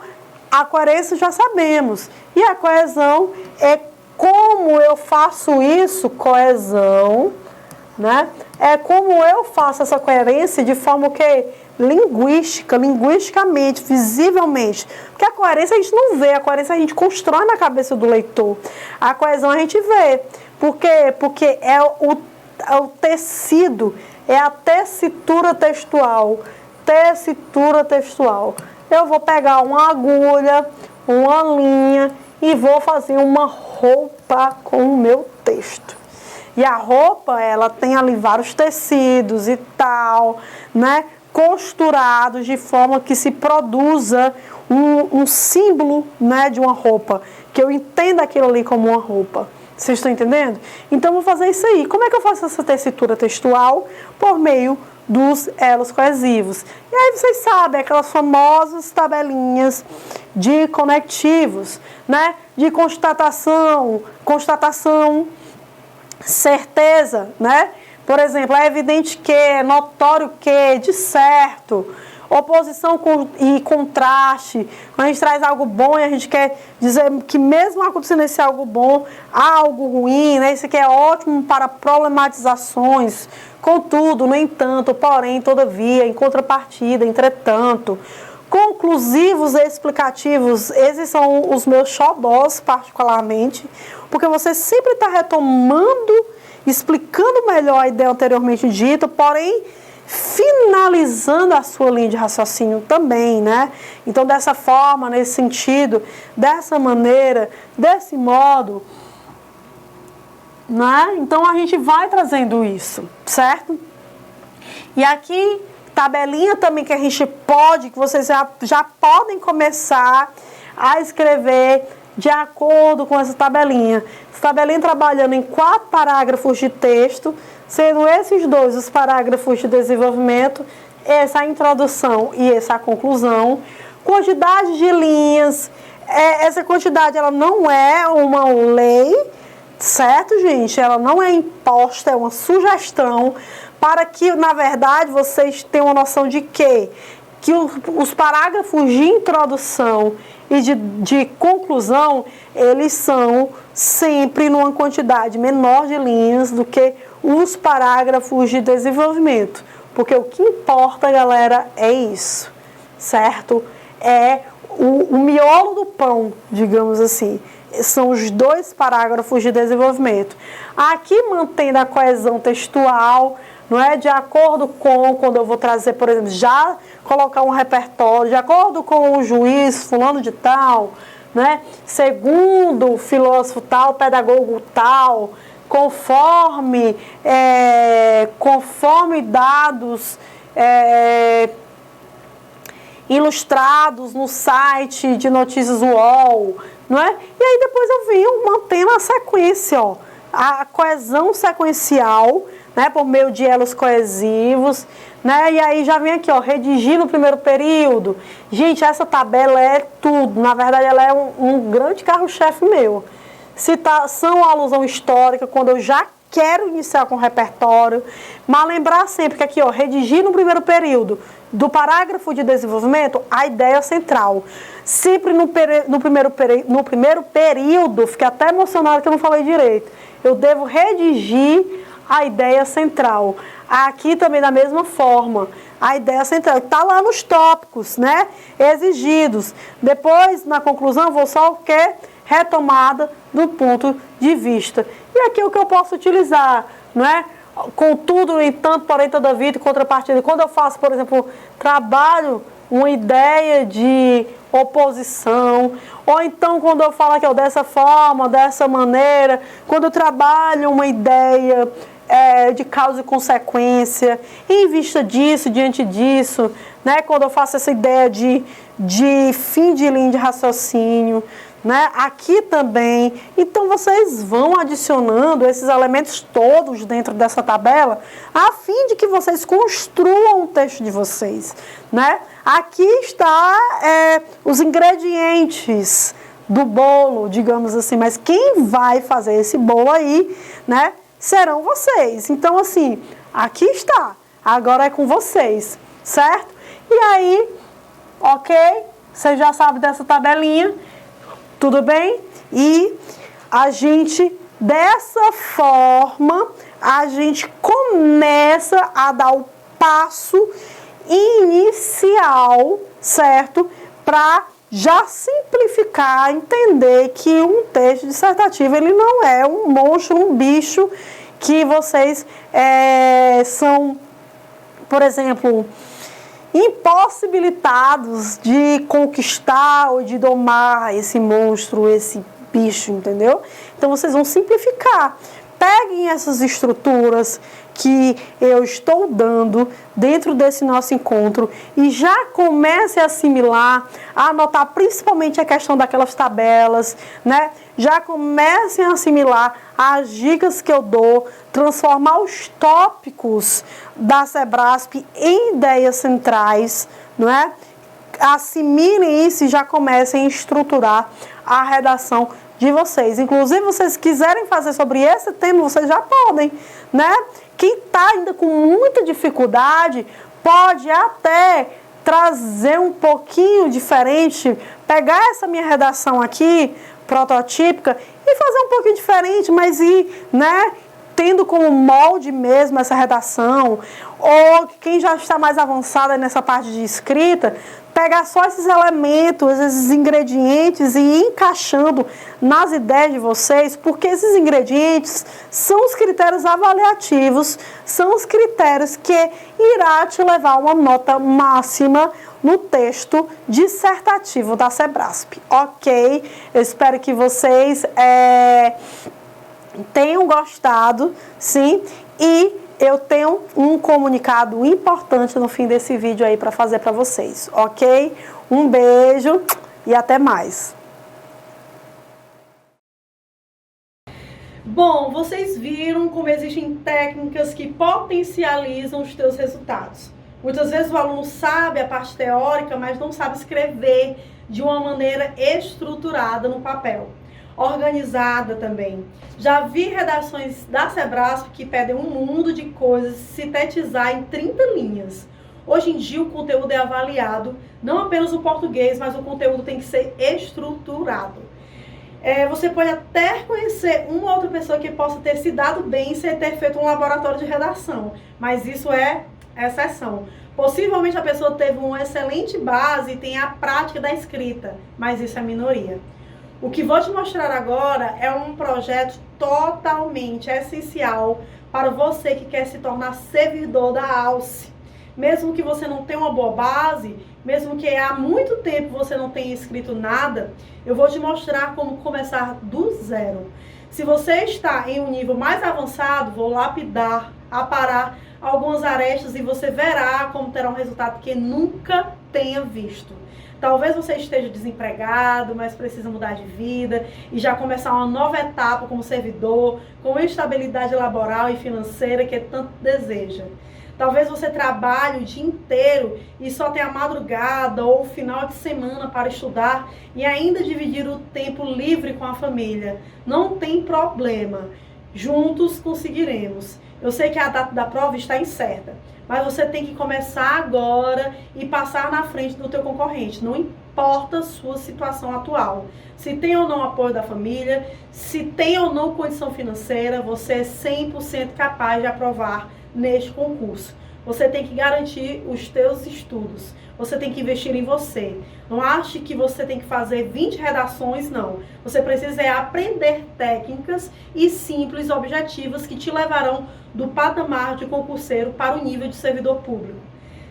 A: a coerência já sabemos E a coesão é como eu faço isso, coesão, né? É como eu faço essa coerência de forma que linguisticamente, visivelmente. Porque a coerência a gente não vê, a coerência a gente constrói na cabeça do leitor. A coesão a gente vê. Por quê? Porque é o tecido, é a tessitura textual. Tessitura textual. Eu vou pegar uma agulha, uma linha e vou fazer uma roupa com o meu texto. E a roupa, ela tem ali vários tecidos e tal, né? Costurados de forma que se produza um símbolo, né, de uma roupa, que eu entenda aquilo ali como uma roupa. Vocês estão entendendo? Então, eu vou fazer isso aí. Como é que eu faço essa tessitura textual? Por meio dos elos coesivos. E aí vocês sabem, aquelas famosas tabelinhas de conectivos, né? De constatação, certeza, né? Por exemplo, é evidente que, é notório que, de certo, oposição e contraste. Quando a gente traz algo bom e a gente quer dizer que mesmo acontecendo esse algo bom, há algo ruim, né? Isso aqui é ótimo para problematizações. Contudo, no entanto, porém, todavia, em contrapartida, entretanto, conclusivos e explicativos, esses são os meus xodós, particularmente, porque você sempre está retomando, explicando melhor a ideia anteriormente dita, porém, finalizando a sua linha de raciocínio também, né? Então, dessa forma, nesse sentido, dessa maneira, desse modo, né? Então, a gente vai trazendo isso, certo? E aqui, tabelinha também que a gente pode, que vocês já podem começar a escrever de acordo com essa tabelinha. Essa tabelinha trabalhando em 4 parágrafos de texto, sendo esses 2 os parágrafos de desenvolvimento, essa a introdução e essa a conclusão. Quantidade de linhas, essa quantidade ela não é uma lei, certo, gente? Ela não é imposta, é uma sugestão para que, na verdade, vocês tenham uma noção de que os parágrafos de introdução e de conclusão, eles são sempre numa quantidade menor de linhas do que os parágrafos de desenvolvimento. Porque o que importa, galera, é isso, certo? É o miolo do pão, digamos assim. São os 2 parágrafos de desenvolvimento. Aqui mantendo a coesão textual, não é? De acordo com, quando eu vou trazer, por exemplo, já colocar um repertório, de acordo com o juiz fulano de tal, né? Segundo o filósofo tal, pedagogo tal, conforme dados ilustrados no site de notícias UOL, não é? E aí depois eu venho mantendo a sequência, ó, a coesão sequencial, né, por meio de elos coesivos, né? E aí já vem aqui, ó, redigir no primeiro período. Gente, essa tabela é tudo. Na verdade, ela é um grande carro-chefe meu. Citação, alusão histórica, quando eu já quero iniciar com o repertório. Mas lembrar sempre que aqui, ó, redigir no primeiro período, do parágrafo de desenvolvimento, a ideia central. Sempre no primeiro período, fiquei até emocionada que eu não falei direito. Eu devo redigir a ideia central. Aqui também da mesma forma, a ideia central está lá nos tópicos, né, exigidos. Depois, na conclusão, vou só o que? Retomada do ponto de vista. E aqui o que eu posso utilizar, não é? Contudo, no entanto, porém, todavia, e contrapartida. Quando eu faço, por exemplo, trabalho uma ideia de oposição, ou então quando eu falo aqui, ó, dessa forma, dessa maneira, quando eu trabalho uma ideia de causa e consequência, em vista disso, diante disso, né, quando eu faço essa ideia de fim de linha de raciocínio, né, aqui também. Então, vocês vão adicionando esses elementos todos dentro dessa tabela, a fim de que vocês construam o texto de vocês, né? Aqui está os ingredientes do bolo, digamos assim, mas quem vai fazer esse bolo aí, né, serão vocês. Então, assim, aqui está, agora é com vocês, certo? E aí, ok, você já sabe dessa tabelinha. Tudo bem? E a gente, dessa forma, a gente começa a dar o passo inicial, certo? Para já simplificar, entender que um texto dissertativo, ele não é um monstro, um bicho que vocês são, por exemplo, impossibilitados de conquistar ou de domar esse monstro, esse bicho, entendeu? Então vocês vão simplificar. Peguem essas estruturas que eu estou dando dentro desse nosso encontro e já comece a assimilar, a anotar principalmente a questão daquelas tabelas, né? Já comecem a assimilar as dicas que eu dou, transformar os tópicos da Sebrasp em ideias centrais, não é? Assimilem isso e já comecem a estruturar a redação de vocês. Inclusive, vocês quiserem fazer sobre esse tema, vocês já podem, né? Quem está ainda com muita dificuldade, pode até trazer um pouquinho diferente, pegar essa minha redação aqui, prototípica, e fazer um pouquinho diferente, mas ir, né, tendo como molde mesmo essa redação, ou quem já está mais avançada nessa parte de escrita, pegar só esses elementos, esses ingredientes e ir encaixando nas ideias de vocês, porque esses ingredientes são os critérios avaliativos, são os critérios que irá te levar a uma nota máxima no texto dissertativo da Sebrasp, ok? Eu espero que vocês tenham gostado, sim, e eu tenho um comunicado importante no fim desse vídeo aí para fazer para vocês, ok? Um beijo e até mais. Bom, vocês viram como existem técnicas que potencializam os teus resultados. Muitas vezes o aluno sabe a parte teórica, mas não sabe escrever de uma maneira estruturada no papel. Organizada também. Já vi redações da Sebrasp que pedem um mundo de coisas, sintetizar em 30 linhas. Hoje em dia o conteúdo é avaliado, não apenas o português, mas o conteúdo tem que ser estruturado. Você pode até conhecer uma outra pessoa que possa ter se dado bem sem ter feito um laboratório de redação, mas isso é exceção. Possivelmente a pessoa teve uma excelente base e tem a prática da escrita, mas isso é minoria. O que vou te mostrar agora é um projeto totalmente essencial para você que quer se tornar servidor da Alce. Mesmo que você não tenha uma boa base, mesmo que há muito tempo você não tenha escrito nada, eu vou te mostrar como começar do zero. Se você está em um nível mais avançado, vou lapidar, aparar algumas arestas e você verá como terá um resultado que nunca tenha visto. Talvez você esteja desempregado, mas precisa mudar de vida e já começar uma nova etapa como servidor, com estabilidade laboral e financeira que tanto deseja. Talvez você trabalhe o dia inteiro e só tenha a madrugada ou o final de semana para estudar e ainda dividir o tempo livre com a família. Não tem problema, juntos conseguiremos. Eu sei que a data da prova está incerta, mas você tem que começar agora e passar na frente do teu concorrente. Não importa a sua situação atual. Se tem ou não apoio da família, se tem ou não condição financeira, você é 100% capaz de aprovar neste concurso. Você tem que garantir os teus estudos. Você tem que investir em você. Não ache que você tem que fazer 20 redações, não. Você precisa aprender técnicas e simples objetivas que te levarão do patamar de concurseiro para o nível de servidor público.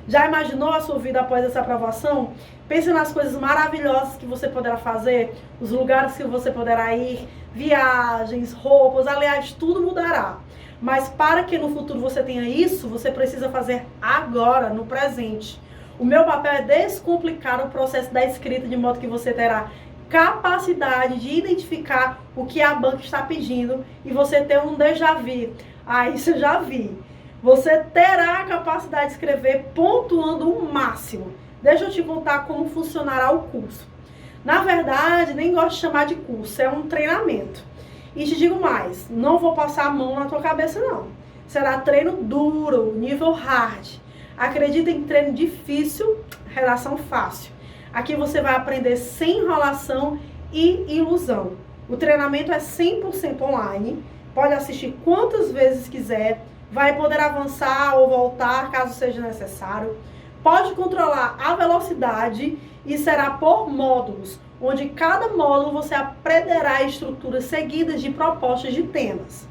A: Já imaginou a sua vida após essa aprovação? Pense nas coisas maravilhosas que você poderá fazer, os lugares que você poderá ir, viagens, roupas, aliás, tudo mudará. Mas para que no futuro você tenha isso, você precisa fazer agora, no presente. O meu papel é descomplicar o processo da escrita de modo que você terá capacidade de identificar o que a banca está pedindo e você ter um déjà vu. Ah, isso eu já vi. Você terá a capacidade de escrever pontuando o máximo. Deixa eu te contar como funcionará o curso. Na verdade, nem gosto de chamar de curso, é um treinamento. E te digo mais, não vou passar a mão na tua cabeça não. Será treino duro, nível hard. Acredita em treino difícil, redação fácil. Aqui você vai aprender sem enrolação e ilusão. O treinamento é 100% online, pode assistir quantas vezes quiser, vai poder avançar ou voltar caso seja necessário, pode controlar a velocidade e será por módulos, onde cada módulo você aprenderá estruturas seguidas de propostas de temas.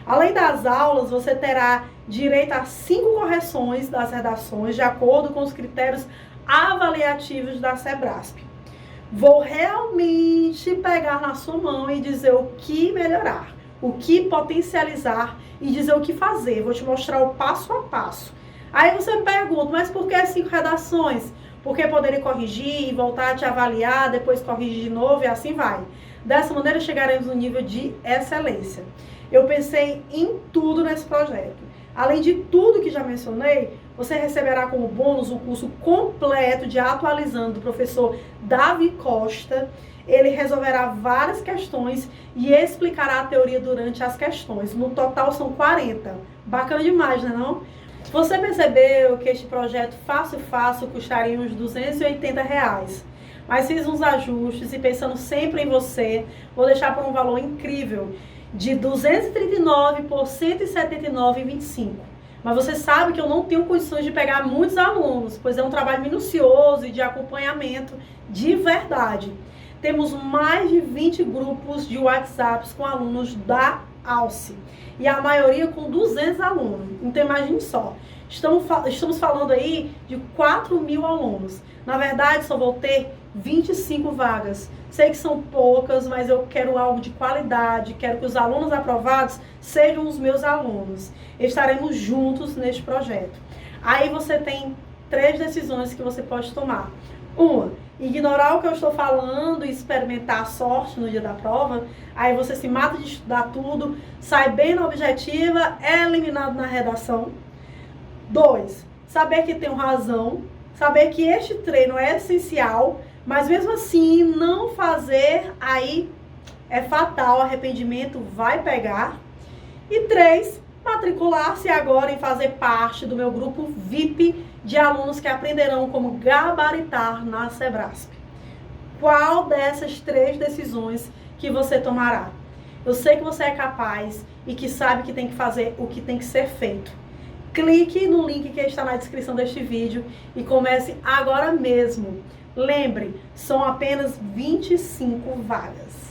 A: Além das aulas, você terá direito a 5 correções das redações de acordo com os critérios avaliativos da Sebrasp. Vou realmente pegar na sua mão e dizer o que melhorar, o que potencializar e dizer o que fazer. Vou te mostrar o passo a passo. Aí você me pergunta, mas por que 5 redações? Porque poderei corrigir e voltar a te avaliar, depois corrigir de novo e assim vai. Dessa maneira chegaremos no nível de excelência. Eu pensei em tudo nesse projeto. Além de tudo que já mencionei, você receberá como bônus o curso completo de Atualizando do professor Davi Costa. Ele resolverá várias questões e explicará a teoria durante as questões. No total são 40. Bacana demais, né não? Você percebeu que este projeto fácil custaria uns R$280. Mas fiz uns ajustes e pensando sempre em você, vou deixar por um valor incrível de 239 por 179,25. Mas você sabe que eu não tenho condições de pegar muitos alunos, pois é um trabalho minucioso e de acompanhamento de verdade. Temos mais de 20 grupos de WhatsApps com alunos da Alce e a maioria com 200 alunos. Então imagine só, estamos falando aí de 4.000 alunos. Na verdade, só vou ter 25 vagas. Sei que são poucas, mas eu quero algo de qualidade, quero que os alunos aprovados sejam os meus alunos. Estaremos juntos neste projeto. Aí você tem 3 decisões que você pode tomar. Uma, ignorar o que eu estou falando e experimentar a sorte no dia da prova. Aí você se mata de estudar tudo, sai bem na objetiva, é eliminado na redação. 2, saber que tenho razão, saber que este treino é essencial, mas mesmo assim não fazer, aí é fatal, arrependimento vai pegar. E 3, matricular-se agora em fazer parte do meu grupo VIP de alunos que aprenderão como gabaritar na Sebrasp. Qual dessas 3 decisões que você tomará? Eu sei que você é capaz e que sabe que tem que fazer o que tem que ser feito. Clique no link que está na descrição deste vídeo e comece agora mesmo. Lembre, são apenas 25 vagas.